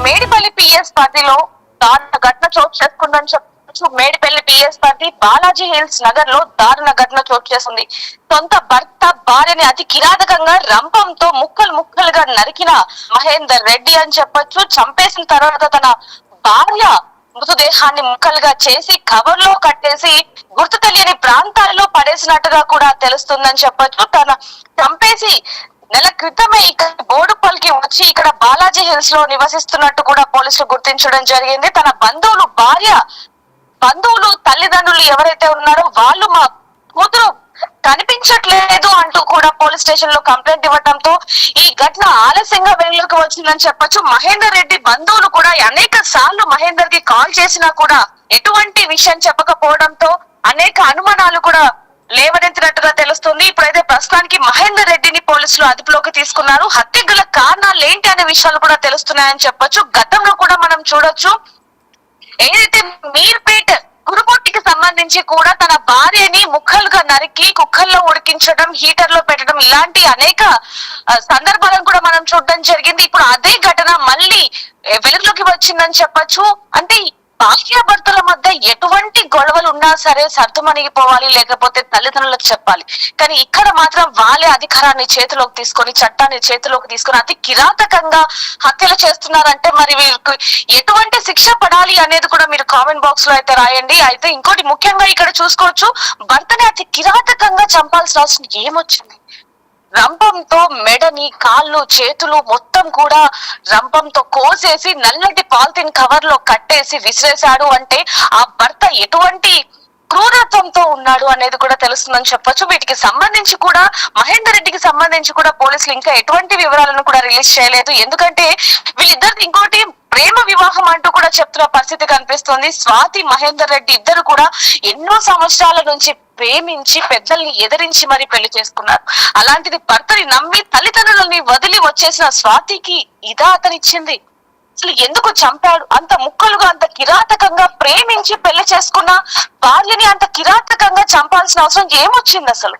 Medipalli PS పరిధిలో దారుణ ఘటన చోటు చేసుకుందని చెప్పొచ్చు. మేడిపల్లి పిఎస్ పరిధి బాలాజీ హిల్స్ నగర్ లో దారుణ ఘటన చోటు చేస్తుంది. సొంత భర్త భార్యని అతి కిరాతకంగా రంపంతో ముక్కలు ముక్కలుగా నరికిన మహేందర్ రెడ్డి అని చెప్పొచ్చు. చంపేసిన తర్వాత తన భార్య మృతదేహాన్ని ముక్కలుగా చేసి కవర్ లో కట్టేసి గుర్తు తెలియని ప్రాంతాలలో పడేసినట్టుగా కూడా తెలుస్తుందని చెప్పొచ్చు. తన చంపేసి నెల క్రితమే ఇక్కడ బోడుపల్లికి వచ్చి ఇక్కడ బాలాజీ హిల్స్ లో నివసిస్తున్నట్టు కూడా పోలీసులు గుర్తించడం జరిగింది. తన బంధువులు తల్లిదండ్రులు ఎవరైతే ఉన్నారో వాళ్ళు మా కూతురు కనిపించట్లేదు అంటూ కూడా పోలీస్ స్టేషన్ లో కంప్లైంట్ ఇవ్వడంతో ఈ ఘటన ఆలస్యంగా వెలుగులోకి వచ్చిందని చెప్పొచ్చు. మహేందర్ రెడ్డి బంధువులు కూడా అనేక సార్లు మహేందర్ కి కాల్ చేసినా కూడా ఎటువంటి విషయం చెప్పకపోవడంతో అనేక అనుమానాలు కూడా లేవనెత్తినట్టుగా తెలుస్తుంది. ఇప్పుడైతే ప్రస్తుతానికి మహేందర్ రెడ్డిని పోలీసులు అదుపులోకి తీసుకున్నారు. హత్య గల కారణాలు ఏంటి అనే విషయాలు కూడా తెలుస్తున్నాయని చెప్పొచ్చు. గతంలో కూడా మనం చూడొచ్చు, ఏదైతే మీర్పేట్ కురుపొట్టికి సంబంధించి కూడా తన భార్యని ముక్కలుగా నరికి కుక్కల్లో ఉడికించడం, హీటర్ లో పెట్టడం ఇలాంటి అనేక సందర్భాలను కూడా మనం చూడడం జరిగింది. ఇప్పుడు అదే ఘటన మళ్ళీ వెలుగులోకి వచ్చిందని చెప్పొచ్చు. అంటే భార్యాభర్తల మధ్య ఎటువంటి గొడవలు ఉన్నా సరే సర్దుమణిగిపోవాలి, లేకపోతే తల్లిదండ్రులకు చెప్పాలి. కానీ ఇక్కడ మాత్రం వాళ్ళే అధికారాన్ని చేతిలోకి తీసుకొని, చట్టాన్ని చేతిలోకి తీసుకొని అతి కిరాతకంగా హత్యలు చేస్తున్నారంటే మరి వీరికి ఎటువంటి శిక్ష పడాలి అనేది కూడా మీరు కామెంట్ బాక్స్ లో అయితే రాయండి. అయితే ఇంకోటి ముఖ్యంగా ఇక్కడ చూసుకోవచ్చు, భర్తని అతి కిరాతకంగా చంపాల్సిన అవసరం ఏమొచ్చింది? రంపంతో మెడని, కాళ్ళు, చేతులు మొత్తం కూడా రంపంతో కోసేసి నల్లటి పాలిథిన్ కవర్ లో కట్టేసి విసిరేశాడు అంటే ఆ భర్త ఎటువంటి క్రూరత్వంతో ఉన్నాడు అనేది కూడా తెలుస్తుందని చెప్పొచ్చు. వీటికి సంబంధించి కూడా మహేందర్ రెడ్డికి సంబంధించి కూడా పోలీసులు ఇంకా ఎటువంటి వివరాలను కూడా రిలీజ్ చేయలేదు. ఎందుకంటే వీళ్ళిద్దరు ఇంకోటి ప్రేమ వివాహం అంటూ కూడా చెప్తున్న పరిస్థితి కనిపిస్తుంది. స్వాతి, మహేందర్ రెడ్డి ఇద్దరు కూడా ఎన్నో సంవత్సరాల నుంచి ప్రేమించి పెద్దల్ని ఎదిరించి మరి పెళ్లి చేసుకున్నారు. అలాంటిది భర్తని నమ్మి తల్లిదండ్రులని వదిలి వచ్చేసిన స్వాతికి ఇదా అతనిచ్చింది? అసలు ఎందుకు చంపాడు? అంత ముక్కలుగా అంత కిరాతకంగా ప్రేమించి పెళ్లి చేసుకున్న భార్యని అంత కిరాతకంగా చంపాల్సిన అవసరం ఏమొచ్చింది అసలు?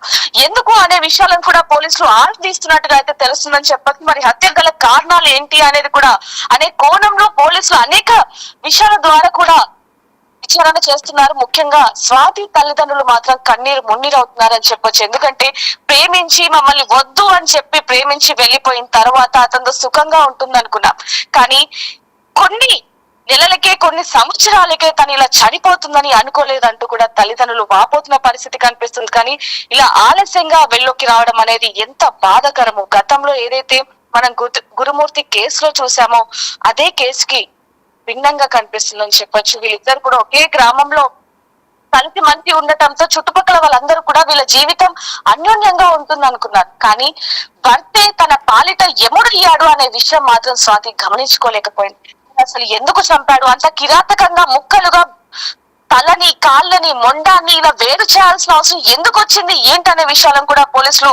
ఎందుకు అనే విషయాలను కూడా పోలీసులు ఆలోచిస్తున్నట్టుగా అయితే తెలుస్తుందని చెప్పచ్చు. మరి హత్య గల కారణాలు ఏంటి అనేది కూడా అనే కోణంలో పోలీసులు అనేక విషయాల ద్వారా కూడా విచారణ చేస్తున్నారు. ముఖ్యంగా స్వాతి తల్లిదండ్రులు మాత్రం కన్నీరు మున్నీరు అవుతున్నారని చెప్పొచ్చు. ఎందుకంటే ప్రేమించి మమ్మల్ని వద్దు అని చెప్పి ప్రేమించి వెళ్లిపోయిన తర్వాత అతనితో సుఖంగా ఉంటుంది అనుకున్నాం, కానీ కొన్ని నెలలకే కొన్ని సంవత్సరాలకే తను ఇలా చనిపోతుందని అనుకోలేదంటూ కూడా తల్లిదండ్రులు వాపోతున్న పరిస్థితి కనిపిస్తుంది. కానీ ఇలా ఆలస్యంగా వెళ్ళొకి రావడం అనేది ఎంత బాధాకరము. గతంలో ఏదైతే మనం గురుమూర్తి కేసులో చూసామో అదే కేసుకి భిన్నంగా కనిపిస్తుందని చెప్పొచ్చు. వీళ్ళిద్దరు కూడా ఒకే గ్రామంలో కలిసి మంచి ఉండటంతో చుట్టుపక్కల వాళ్ళందరూ కూడా వీళ్ళ జీవితం అన్యోన్యంగా ఉంటుంది అనుకున్నారు. కానీ భర్తే తన పాలిట ఎముడయ్యాడు అనే విషయం మాత్రం స్వాతి గమనించుకోలేకపోయింది. అసలు ఎందుకు చంపాడు? అంత కిరాతకంగా ముక్కలుగా తలని, కాళ్ళని, మొండాన్ని ఇలా వేరు చేయాల్సిన అవసరం ఎందుకు వచ్చింది, ఏంటనే విషయాలను కూడా పోలీసులు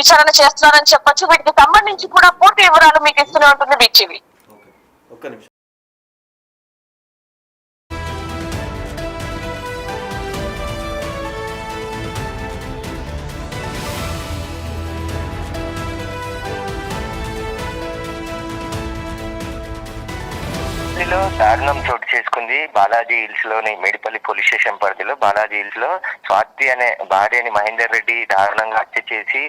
విచారణ చేస్తున్నారని చెప్పొచ్చు. వీటికి సంబంధించి కూడా పూర్తి వివరాలు మీకు ఇస్తూనే ఉంటుంది బిచ్చివి. ఒక్క నిమిషం. దారుణం చోటు చేసుకుంది బాలాజీ హిల్స్ లోని మేడిపల్లి పోలీస్ స్టేషన్ పరిధిలో. బాలాజీ హిల్స్ లో స్వాతి అనే భార్యని మహేందర్ రెడ్డి దారుణంగా హత్య చేసి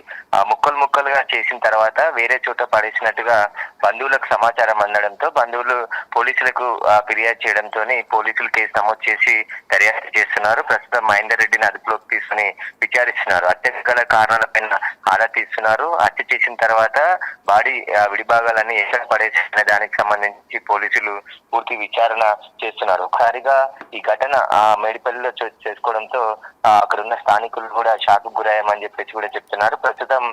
ముక్కలు ముక్కలుగా చేసిన తర్వాత వేరే చోట పడేసినట్టుగా బంధువులకు సమాచారం అందడంతో బంధువులు పోలీసులకు ఫిర్యాదు చేయడంతో పోలీసులు కేసు నమోదు చేసి దర్యాప్తు చేస్తున్నారు. ప్రస్తుతం మహేందర్ రెడ్డిని అదుపులోకి తీసుకుని విచారిస్తున్నారు. హత్య గల కారణాలపైన ఆరా తీస్తున్నారు. హత్య చేసిన తర్వాత బాడీ విడిభాగాలన్నీ ఎక్కడ పడేసిన దానికి సంబంధించి పోలీసులు పూర్తి విచారణ చేస్తున్నారు. ఒకసారిగా ఈ ఘటన మేడిపల్లిలో చేసుకోవడంతో అక్కడ ఉన్న స్థానికులు కూడా షాక్ గురయ్యామని చెప్పేసి కూడా చెప్తున్నారు. ప్రస్తుతం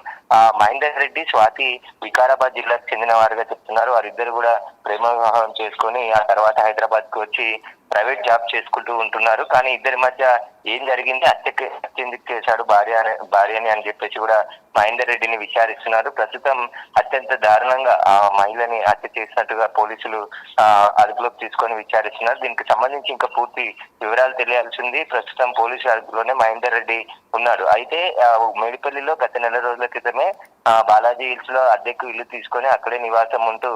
మహేందర్ రెడ్డి, స్వాతి వికారాబాద్ జిల్లాకు చెందిన వారుగా చెప్తున్నారు. వారిద్దరు కూడా ప్రేమ వివాహం చేసుకొని ఆ తర్వాత హైదరాబాద్ కు వచ్చి ప్రైవేట్ జాబ్ చేసుకుంటూ ఉంటున్నారు. కానీ ఇద్దరి మధ్య ఏం జరిగింది, హత్య ఎందుకు చేశాడు భార్యని అని చెప్పేసి కూడా మహేందర్ రెడ్డిని విచారిస్తున్నారు. ప్రస్తుతం అత్యంత దారుణంగా ఆ మహిళని హత్య చేసినట్టుగా పోలీసులు అదుపులోకి తీసుకొని విచారిస్తున్నారు. దీనికి సంబంధించి ఇంకా పూర్తి వివరాలు తెలియాల్సి ఉంది. ప్రస్తుతం పోలీసు అదుపులోనే మహేందర్ రెడ్డి ఉన్నాడు. అయితే మేడిపల్లిలో గత నెల రోజుల క్రితమే బాలాజీ హిల్స్ లో అద్దెకు ఇల్లు తీసుకొని అక్కడే నివాసం ఉంటూ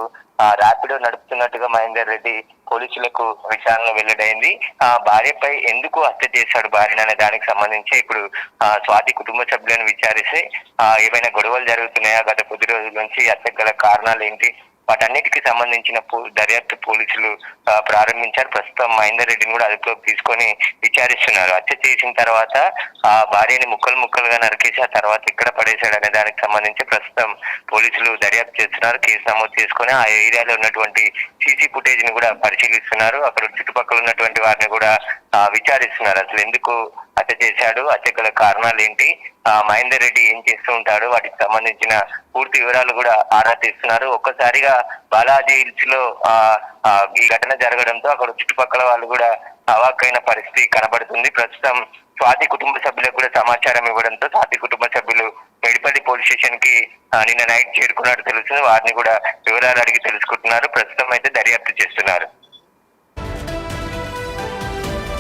ర్యాపిడో నడుపుతున్నట్టుగా మహేందర్ రెడ్డి పోలీసులకు విచారణ వెల్లడైంది. ఆ భార్యపై ఎందుకు హత్య చేశాడు భార్యను అనే దానికి సంబంధించి ఇప్పుడు స్వాతి కుటుంబ సభ్యులను విచారిస్తే ఏమైనా గొడవలు జరుగుతున్నాయా, గత కొద్ది రోజుల నుంచి హత్యకు గల కారణాలు ఏంటి, వాటన్నిటికి సంబంధించిన దర్యాప్తు పోలీసులు ప్రారంభించారు. ప్రస్తుతం మహేందర్ రెడ్డిని కూడా అదుపులోకి తీసుకొని విచారిస్తున్నారు. హత్య చేసిన తర్వాత ఆ భార్యని ముక్కలు ముక్కలుగా నరికేసి ఆ తర్వాత ఎక్కడ పడేశాడు అనే దానికి సంబంధించి ప్రస్తుతం పోలీసులు దర్యాప్తు చేస్తున్నారు. కేసు నమోదు చేసుకొని ఆ ఏరియాలో ఉన్నటువంటి సీసీ ఫుటేజ్ ని కూడా పరిశీలిస్తున్నారు. అక్కడ చుట్టుపక్కల ఉన్నటువంటి వారిని కూడా విచారిస్తున్నారు. అసలు ఎందుకు హత్య చేశాడు, హత్య గల కారణాలు ఏంటి, మహేందర్ రెడ్డి ఏం చేస్తూ ఉంటాడు, వాటికి సంబంధించిన పూర్తి వివరాలు కూడా ఆరా తీస్తున్నారు. ఒక్కసారిగా బాలాజీ హిల్స్ లో ఈ ఘటన జరగడంతో అక్కడ చుట్టుపక్కల వాళ్ళు కూడా అవాక్కైన పరిస్థితి కనబడుతుంది. ప్రస్తుతం స్వాతి కుటుంబ సభ్యులకు కూడా సమాచారం ఇవ్వడంతో స్వాతి కుటుంబ సభ్యులు మేడిపల్లి పోలీస్ స్టేషన్ కి నిన్న నైట్ చేరుకున్నట్టు తెలుస్తుంది. వారిని కూడా వివరాలు అడిగి తెలుసుకుంటున్నారు. ప్రస్తుతం అయితే దర్యాప్తు చేస్తున్నారు.